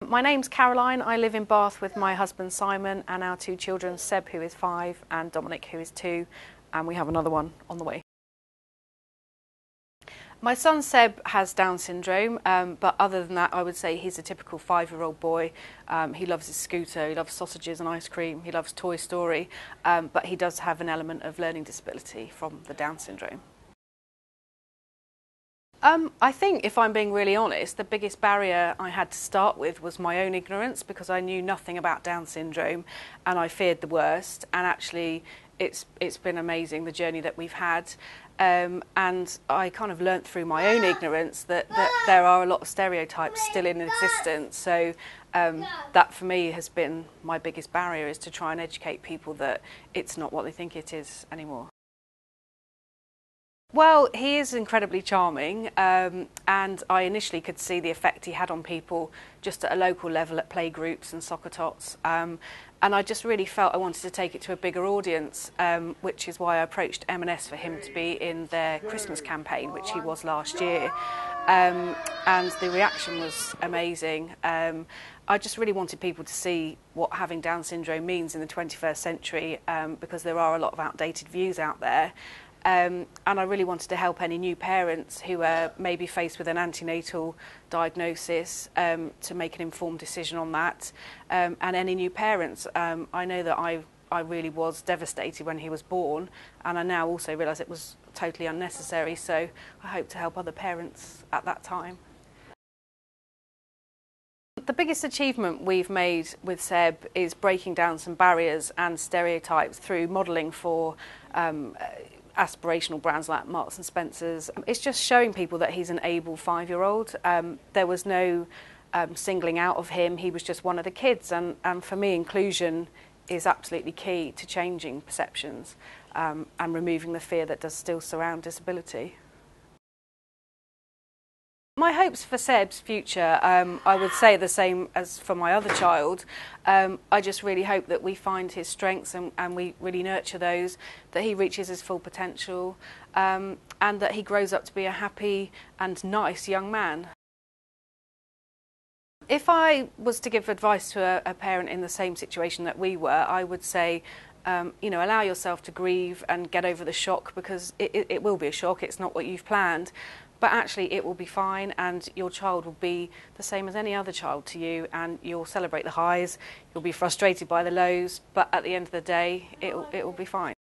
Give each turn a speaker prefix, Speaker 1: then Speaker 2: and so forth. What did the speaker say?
Speaker 1: My name's Caroline. I live in Bath with my husband Simon and our two children, Seb, who is 5, and Dominic, who is 2, and we have another one on the way. My son Seb has Down syndrome, but other than that I would say he's a typical 5-year-old boy. He loves his scooter, he loves sausages and ice cream, he loves Toy Story, but he does have an element of learning disability from the Down syndrome. I think, if I'm being really honest, the biggest barrier I had to start with was my own ignorance, because I knew nothing about Down syndrome and I feared the worst. And actually it's been amazing, the journey that we've had, and I kind of learnt through my own ignorance that there are a lot of stereotypes still in existence. So that for me has been my biggest barrier, is to try and educate people that it's not what they think it is anymore. Well, he is incredibly charming, and I initially could see the effect he had on people just at a local level at playgroups and soccer tots, and I just really felt I wanted to take it to a bigger audience, which is why I approached M&S for him to be in their Christmas campaign, which he was last year, and the reaction was amazing. I just really wanted people to see what having Down syndrome means in the 21st century, because there are a lot of outdated views out there. And I really wanted to help any new parents who are maybe faced with an antenatal diagnosis, to make an informed decision on that. And any new parents, I know that I really was devastated when he was born, and I now also realise it was totally unnecessary, so I hope to help other parents at that time. The biggest achievement we've made with Seb is breaking down some barriers and stereotypes through modelling for aspirational brands like Marks and Spencer's. It's just showing people that he's an able 5-year-old. There was no singling out of him, he was just one of the kids, and for me inclusion is absolutely key to changing perceptions and removing the fear that does still surround disability. My hopes for Seb's future, I would say the same as for my other child. I just really hope that we find his strengths and we really nurture those, that he reaches his full potential, and that he grows up to be a happy and nice young man. If I was to give advice to a parent in the same situation that we were, I would say, allow yourself to grieve and get over the shock, because it will be a shock, it's not what you've planned. But actually it will be fine, and your child will be the same as any other child to you, and you'll celebrate the highs, you'll be frustrated by the lows, but at the end of the day it will be fine.